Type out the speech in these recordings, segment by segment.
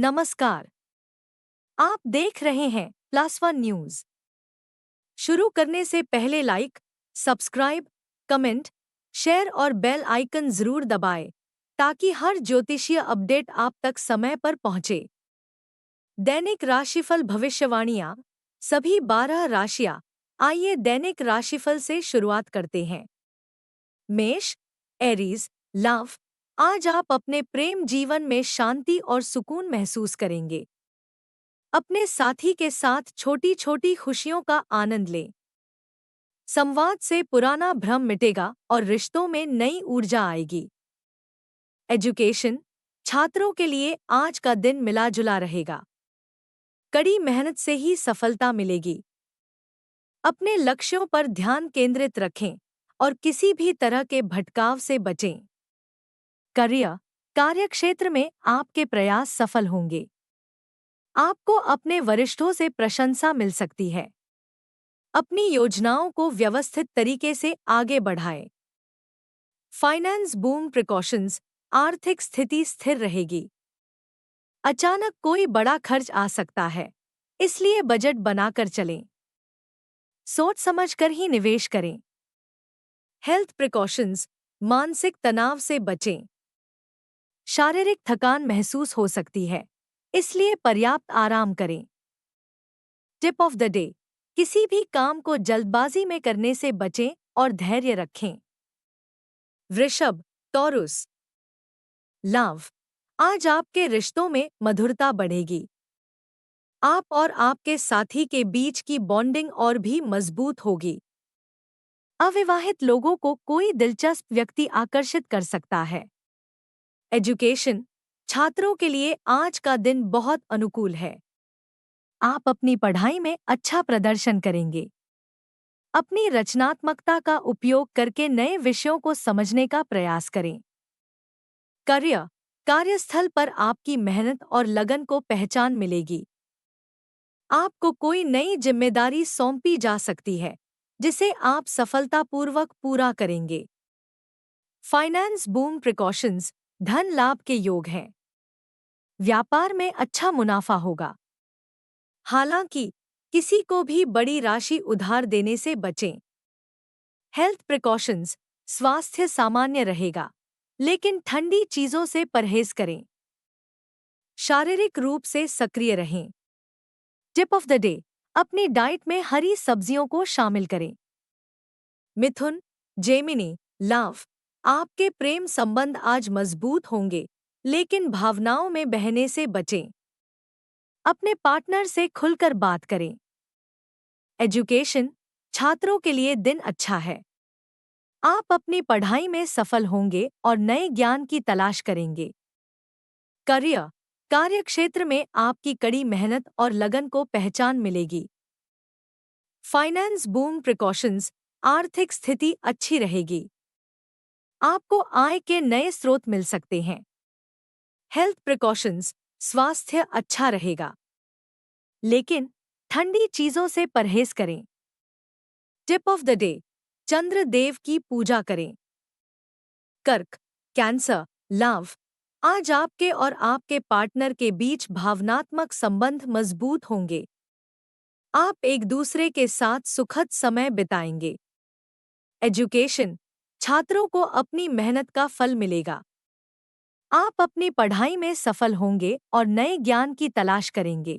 नमस्कार। आप देख रहे हैं +1 न्यूज। शुरू करने से पहले लाइक, सब्सक्राइब, कमेंट, शेयर और बेल आइकन जरूर दबाएं ताकि हर ज्योतिषीय अपडेट आप तक समय पर पहुंचे। दैनिक राशिफल भविष्यवाणियां सभी 12 राशियां। आइए दैनिक राशिफल से शुरुआत करते हैं। मेष, एरीज, लव। आज आप अपने प्रेम जीवन में शांति और सुकून महसूस करेंगे। अपने साथी के साथ छोटी छोटी खुशियों का आनंद लें। संवाद से पुराना भ्रम मिटेगा और रिश्तों में नई ऊर्जा आएगी। एजुकेशन, छात्रों के लिए आज का दिन मिला जुला रहेगा। कड़ी मेहनत से ही सफलता मिलेगी। अपने लक्ष्यों पर ध्यान केंद्रित रखें और किसी भी तरह के भटकाव से बचें। करियर, कार्यक्षेत्र में आपके प्रयास सफल होंगे। आपको अपने वरिष्ठों से प्रशंसा मिल सकती है। अपनी योजनाओं को व्यवस्थित तरीके से आगे बढ़ाएं। फाइनेंस बूम प्रिकॉशंस, आर्थिक स्थिति स्थिर रहेगी। अचानक कोई बड़ा खर्च आ सकता है, इसलिए बजट बनाकर चलें। सोच समझकर ही निवेश करें। हेल्थ प्रिकॉशंस, मानसिक तनाव से बचें। शारीरिक थकान महसूस हो सकती है, इसलिए पर्याप्त आराम करें। टिप ऑफ द डे, किसी भी काम को जल्दबाजी में करने से बचें और धैर्य रखें। वृषभ, टॉरस। लव, आज आपके रिश्तों में मधुरता बढ़ेगी। आप और आपके साथी के बीच की बॉन्डिंग और भी मजबूत होगी। अविवाहित लोगों को कोई दिलचस्प व्यक्ति आकर्षित कर सकता है। एजुकेशन, छात्रों के लिए आज का दिन बहुत अनुकूल है। आप अपनी पढ़ाई में अच्छा प्रदर्शन करेंगे। अपनी रचनात्मकता का उपयोग करके नए विषयों को समझने का प्रयास करें। करियर, कार्यस्थल पर आपकी मेहनत और लगन को पहचान मिलेगी। आपको कोई नई जिम्मेदारी सौंपी जा सकती है, जिसे आप सफलतापूर्वक पूरा करेंगे। फाइनेंस बूम प्रिकॉशंस, धन लाभ के योग हैं। व्यापार में अच्छा मुनाफा होगा। हालांकि किसी को भी बड़ी राशि उधार देने से बचें। हेल्थ प्रिकॉशंस, स्वास्थ्य सामान्य रहेगा, लेकिन ठंडी चीजों से परहेज करें। शारीरिक रूप से सक्रिय रहें। टिप ऑफ द डे, अपनी डाइट में हरी सब्जियों को शामिल करें। मिथुन, जेमिनी, लव। आपके प्रेम संबंध आज मजबूत होंगे, लेकिन भावनाओं में बहने से बचें। अपने पार्टनर से खुलकर बात करें। एजुकेशन, छात्रों के लिए दिन अच्छा है। आप अपनी पढ़ाई में सफल होंगे और नए ज्ञान की तलाश करेंगे। करियर, कार्यक्षेत्र में आपकी कड़ी मेहनत और लगन को पहचान मिलेगी। फाइनेंस बूम प्रिकॉशंस, आर्थिक स्थिति अच्छी रहेगी। आपको आय के नए स्रोत मिल सकते हैं। हेल्थ प्रिकॉशंस, स्वास्थ्य अच्छा रहेगा, लेकिन ठंडी चीजों से परहेज करें। टिप ऑफ द डे, चंद्र देव की पूजा करें। कर्क, कैंसर, लव। आज आपके और आपके पार्टनर के बीच भावनात्मक संबंध मजबूत होंगे। आप एक दूसरे के साथ सुखद समय बिताएंगे। एजुकेशन, छात्रों को अपनी मेहनत का फल मिलेगा। आप अपनी पढ़ाई में सफल होंगे और नए ज्ञान की तलाश करेंगे।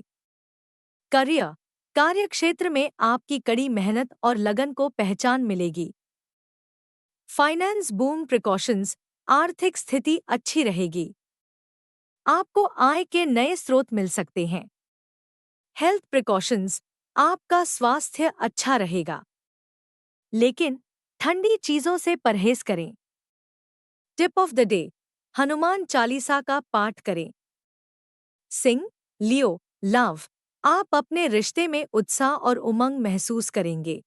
करियर, कार्यक्षेत्र में आपकी कड़ी मेहनत और लगन को पहचान मिलेगी। फाइनेंस बूम प्रिकॉशंस, आर्थिक स्थिति अच्छी रहेगी। आपको आय के नए स्रोत मिल सकते हैं। हेल्थ प्रिकॉशंस, आपका स्वास्थ्य अच्छा रहेगा, लेकिन ठंडी चीजों से परहेज करें। Tip of the day, Hanuman Chalisa का पाठ करें। सिंह, लियो, लव। आप अपने रिश्ते में उत्साह और उमंग महसूस करेंगे।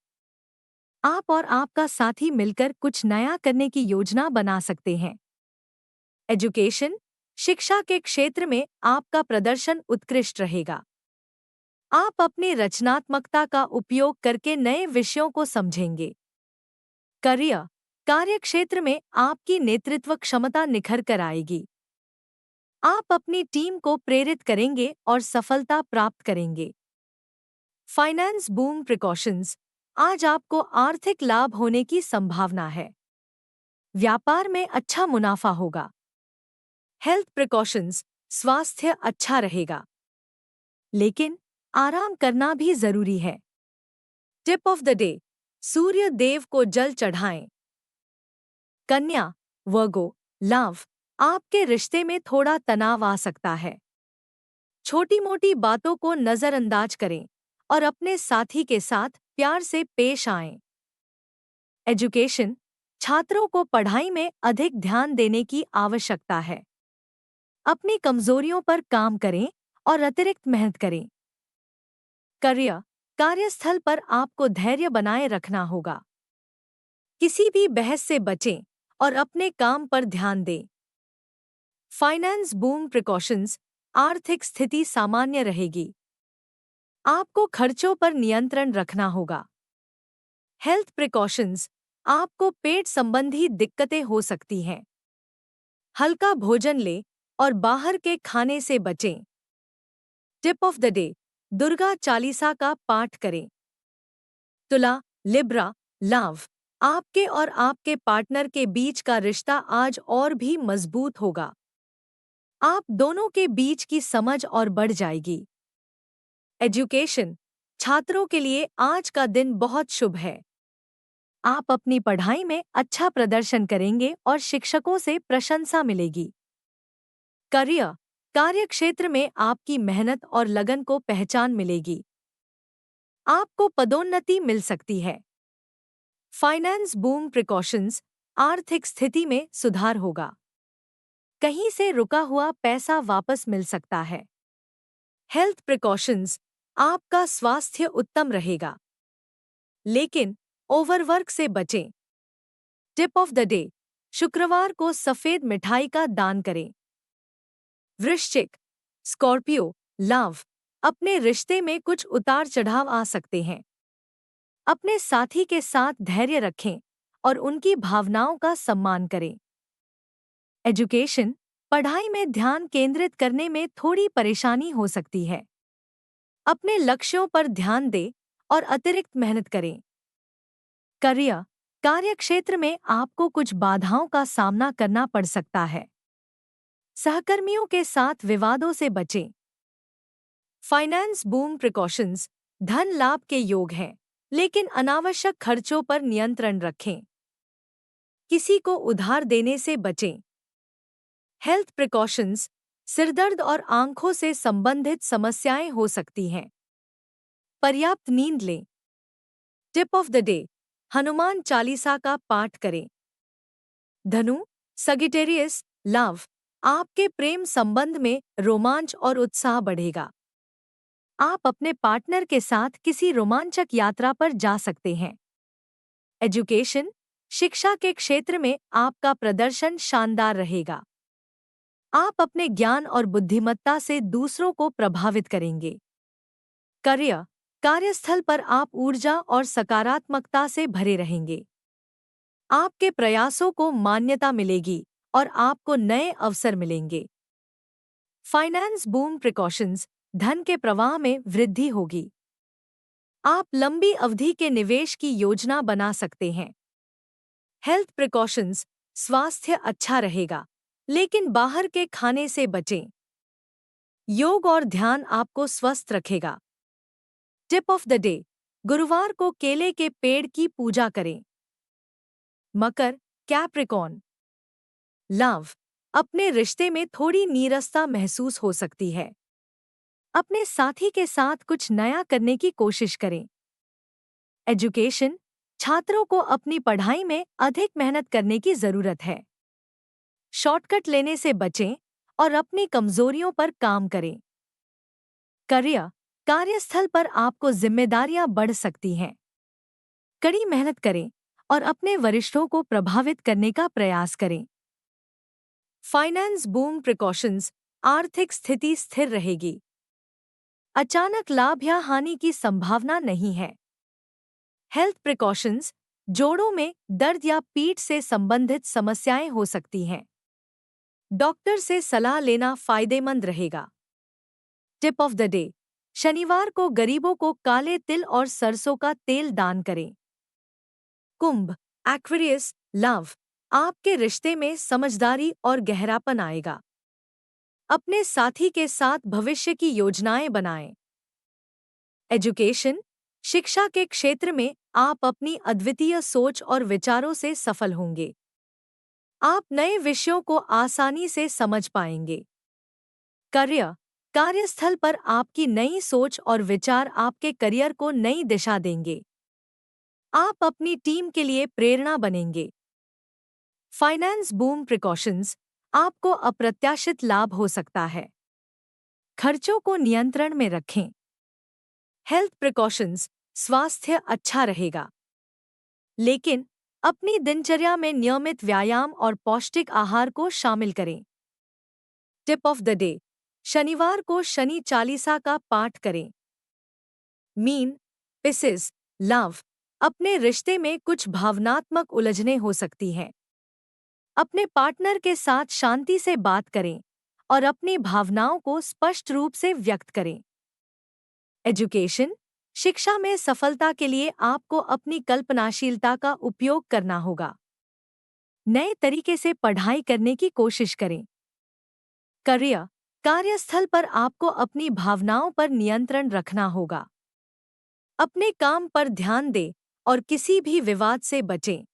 आप और आपका साथी मिलकर कुछ नया करने की योजना बना सकते हैं। एजुकेशन, शिक्षा के क्षेत्र में आपका प्रदर्शन उत्कृष्ट रहेगा। आप अपनी रचनात्मकता का उपयोग करके नए विषयों को समझेंगे। करियर, कार्यक्षेत्र में आपकी नेतृत्व क्षमता निखर कर आएगी। आप अपनी टीम को प्रेरित करेंगे और सफलता प्राप्त करेंगे। Finance boom precautions. आज आपको आर्थिक लाभ होने की संभावना है। व्यापार में अच्छा मुनाफा होगा। Health precautions. स्वास्थ्य अच्छा रहेगा, लेकिन आराम करना भी जरूरी है। Tip of the day. Surya Dev को जल चढ़ाएं। कन्या, वर्गो, लव। आपके रिश्ते में थोड़ा तनाव आ सकता है। छोटी मोटी बातों को नजरअंदाज करें और अपने साथी के साथ प्यार से पेश आएं। एजुकेशन। छात्रों को पढ़ाई में अधिक ध्यान देने की आवश्यकता है। अपनी कमजोरियों पर काम करें और अतिरिक्त मेहनत करें। करियर। कार्यस्थल पर आपको धैर्य बनाए रखना होगा। किसी भी बहस से बचें और अपने काम पर ध्यान दें। Finance boom precautions. आर्थिक स्थिति सामान्य रहेगी। आपको खर्चों पर नियंत्रण रखना होगा। Health precautions. आपको पेट संबंधी दिक्कतें हो सकती हैं। हल्का भोजन लें और बाहर के खाने से बचें। Tip of the day. Durga Chalisa का पाठ करें। तुला, लिब्रा, लव। आपके और आपके पार्टनर के बीच का रिश्ता आज और भी मजबूत होगा। आप दोनों के बीच की समझ और बढ़ जाएगी। एजुकेशन। छात्रों के लिए आज का दिन बहुत शुभ है। आप अपनी पढ़ाई में अच्छा प्रदर्शन करेंगे और शिक्षकों से प्रशंसा मिलेगी। करियर। कार्यक्षेत्र में आपकी मेहनत और लगन को पहचान मिलेगी। आपको पदोन्नति मिल सकती है। Finance boom precautions. आर्थिक स्थिति में सुधार होगा। कहीं से रुका हुआ पैसा वापस मिल सकता है। Health precautions. आपका स्वास्थ्य उत्तम रहेगा, लेकिन ओवरवर्क से बचें। Tip of the day. शुक्रवार को सफेद मिठाई का दान करें। वृश्चिक, स्कॉर्पियो, लव। अपने रिश्ते में कुछ उतार चढ़ाव आ सकते हैं। अपने साथी के साथ धैर्य रखें और उनकी भावनाओं का सम्मान करें। एजुकेशन। पढ़ाई में ध्यान केंद्रित करने में थोड़ी परेशानी हो सकती है। अपने लक्ष्यों पर ध्यान दें और अतिरिक्त मेहनत करें। करियर। कार्यक्षेत्र में आपको कुछ बाधाओं का सामना करना पड़ सकता है। सहकर्मियों के साथ विवादों से बचें। Finance boom precautions. धन लाभ के योग हैं, लेकिन अनावश्यक खर्चों पर नियंत्रण रखें। किसी को उधार देने से बचें। Health precautions. सिरदर्द और आंखों से संबंधित समस्याएं हो सकती हैं। पर्याप्त नींद लें। Tip of the day. Hanuman Chalisa का पाठ करें। धनु, सगिटेरियस, लव। आपके प्रेम संबंध में रोमांच और उत्साह बढ़ेगा। आप अपने पार्टनर के साथ किसी रोमांचक यात्रा पर जा सकते हैं। एजुकेशन। शिक्षा के क्षेत्र में आपका प्रदर्शन शानदार रहेगा। आप अपने ज्ञान और बुद्धिमत्ता से दूसरों को प्रभावित करेंगे। करियर। कार्यस्थल पर आप ऊर्जा और सकारात्मकता से भरे रहेंगे। आपके प्रयासों को मान्यता मिलेगी और आपको नए अवसर मिलेंगे। Finance boom precautions. धन के प्रवाह में वृद्धि होगी। आप लंबी अवधि के निवेश की योजना बना सकते हैं। Health precautions. स्वास्थ्य अच्छा रहेगा, लेकिन बाहर के खाने से बचें। योग और ध्यान आपको स्वस्थ रखेगा। Tip of the day. गुरुवार को केले के पेड़ की पूजा करें। मकर, कैप्रिकॉर्न, लव। अपने रिश्ते में थोड़ी नीरसता महसूस हो सकती है। अपने साथी के साथ कुछ नया करने की कोशिश करें। एजुकेशन। छात्रों को अपनी पढ़ाई में अधिक मेहनत करने की जरूरत है। शॉर्टकट लेने से बचें और अपनी कमजोरियों पर काम करें। करियर। कार्यस्थल पर आपको जिम्मेदारियां बढ़ सकती हैं। कड़ी मेहनत करें और अपने वरिष्ठों को प्रभावित करने का प्रयास करें। Finance boom precautions. आर्थिक स्थिति स्थिर रहेगी। अचानक लाभ या हानि की संभावना नहीं है। Health precautions. जोड़ों में दर्द या पीठ से संबंधित समस्याएं हो सकती हैं। डॉक्टर से सलाह लेना फायदेमंद रहेगा। Tip of the day. शनिवार को गरीबों को काले तिल और सरसों का तेल दान करें। कुंभ, एक्वेरियस, लव। आपके रिश्ते में समझदारी और गहरापन आएगा। अपने साथी के साथ भविष्य की योजनाएं बनाएं। एजुकेशन, शिक्षा के क्षेत्र में आप अपनी अद्वितीय सोच और विचारों से सफल होंगे। आप नए विषयों को आसानी से समझ पाएंगे। करियर, कार्यस्थल पर आपकी नई सोच और विचार आपके करियर को नई दिशा देंगे। आप अपनी टीम के लिए प्रेरणा बनेंगे। फाइनेंस बूम प्रिकॉशंस, आपको अप्रत्याशित लाभ हो सकता है। खर्चों को नियंत्रण में रखें। हेल्थ प्रिकॉशंस, स्वास्थ्य अच्छा रहेगा, लेकिन अपनी दिनचर्या में नियमित व्यायाम और पौष्टिक आहार को शामिल करें। Tip of the day. शनिवार को शनि चालीसा का पाठ करें। मीन, पिसिस, लव। अपने रिश्ते में कुछ भावनात्मक उलझनें हो सकती हैं। अपने पार्टनर के साथ शांति से बात करें और अपनी भावनाओं को स्पष्ट रूप से व्यक्त करें। एजुकेशन, शिक्षा में सफलता के लिए आपको अपनी कल्पनाशीलता का उपयोग करना होगा। नए तरीके से पढ़ाई करने की कोशिश करें। करियर, कार्यस्थल पर आपको अपनी भावनाओं पर नियंत्रण रखना होगा। अपने काम पर ध्यान दें और किसी भी विवाद से बचें।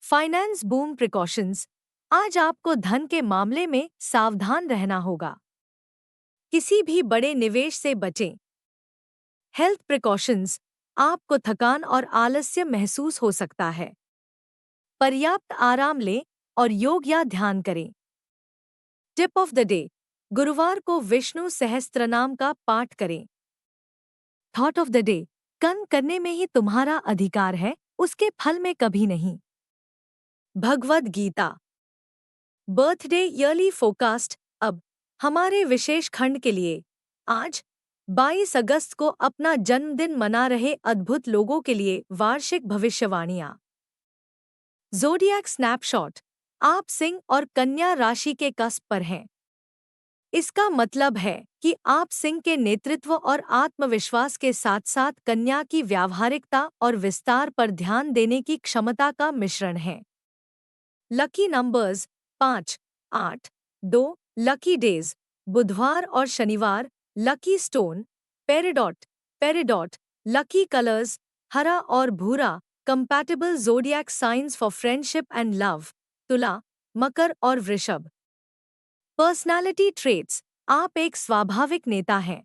फाइनेंस बूम प्रिकॉशंस, आज आपको धन के मामले में सावधान रहना होगा। किसी भी बड़े निवेश से बचें। हेल्थ प्रिकॉशंस, आपको थकान और आलस्य महसूस हो सकता है। पर्याप्त आराम लें और योग या ध्यान करें। Tip of the day. गुरुवार को विष्णु सहस्त्रनाम का पाठ करें। Thought of the day. कर्म करने में ही तुम्हारा अधिकार है, उसके फल में कभी नहीं। Bhagavad Gita. Birthday yearly forecast. अब हमारे विशेष खंड के लिए आज 22 अगस्त को अपना जन्मदिन मना रहे अद्भुत लोगों के लिए वार्षिक भविष्यवाणियां। Zodiac snapshot. आप सिंह और कन्या राशि के कस्प पर हैं। इसका मतलब है कि आप सिंह के नेतृत्व और आत्मविश्वास के साथ साथ कन्या की व्यावहारिकता और विस्तार पर ध्यान देने की क्षमता का मिश्रण है। Lucky numbers 5, 8, 2। लकी डेज बुधवार और शनिवार। Lucky stone Peridot. Peridot. Lucky colours हरा और भूरा। Compatible zodiac science for friendship and love, तुला, मकर और वृषभ। पर्सनालिटी ट्रेट्स, आप एक स्वाभाविक नेता हैं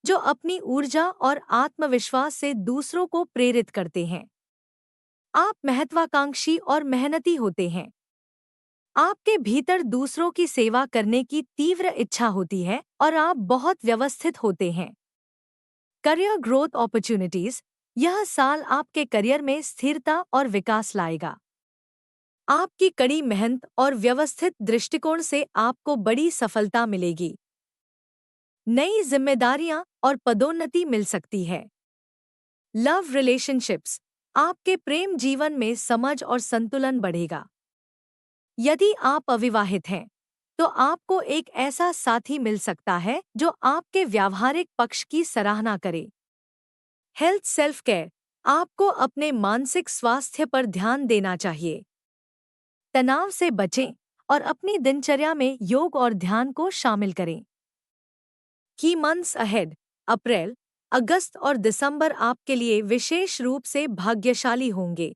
जो अपनी ऊर्जा और आत्मविश्वास से दूसरों को प्रेरित करते हैं। आप महत्वाकांक्षी और मेहनती होते हैं। आपके भीतर दूसरों की सेवा करने की तीव्र इच्छा होती है और आप बहुत व्यवस्थित होते हैं। करियर ग्रोथ अपॉर्चुनिटीज, यह साल आपके करियर में स्थिरता और विकास लाएगा। आपकी कड़ी मेहनत और व्यवस्थित दृष्टिकोण से आपको बड़ी सफलता मिलेगी। नई जिम्मेदारियां और पदोन्नति मिल सकती है। लव रिलेशनशिप्स, आपके प्रेम जीवन में समझ और संतुलन बढ़ेगा। यदि आप अविवाहित हैं तो आपको एक ऐसा साथी मिल सकता है जो आपके व्यावहारिक पक्ष की सराहना करे। हेल्थ सेल्फ केयर, आपको अपने मानसिक स्वास्थ्य पर ध्यान देना चाहिए। तनाव से बचें और अपनी दिनचर्या में योग और ध्यान को शामिल करें। की मंथ्स अहेड, अप्रैल, अगस्त और दिसंबर आपके लिए विशेष रूप से भाग्यशाली होंगे।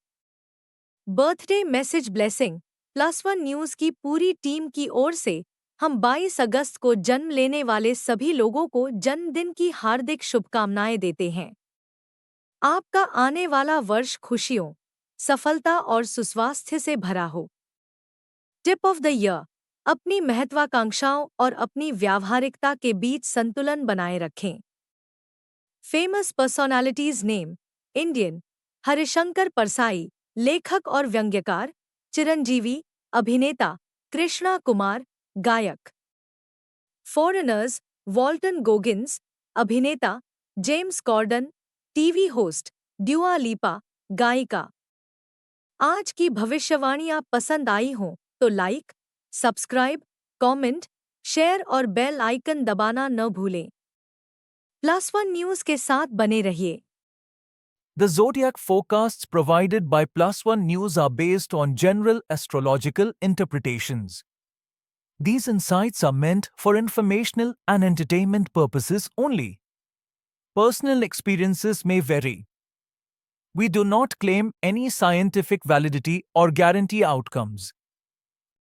बर्थडे मैसेज ब्लेसिंग, +1 न्यूज़ की पूरी टीम की ओर से हम 22 अगस्त को जन्म लेने वाले सभी लोगों को जन्मदिन की हार्दिक शुभकामनाएं देते हैं। आपका आने वाला वर्ष खुशियों, सफलता और सुस्वास्थ्य से भरा हो। टिप ऑफ द ईयर, अपनी महत्वाकांक्षाओं और अपनी व्यावहारिकता के बीच संतुलन बनाए रखें। Famous personalities name, Indian, Harishankar Parsai, लेखक और व्यंग्यकार। चिरंजीवी, अभिनेता। कृष्णा कुमार, गायक। फॉरेनर्स, वॉल्टन गोगिन्स, अभिनेता। James Corden, TV host. Dua Lipa, गायिका। आज की भविष्यवाणियां पसंद आई हों तो लाइक, सब्सक्राइब कमेंट, शेयर और बेल आइकन दबाना न भूलें। प्लस वन न्यूज़ के साथ बने रहिए। The zodiac forecasts provided by Plus One News are based on general astrological interpretations. These insights are meant for informational and entertainment purposes only. Personal experiences may vary. We do not claim any scientific validity or guarantee outcomes.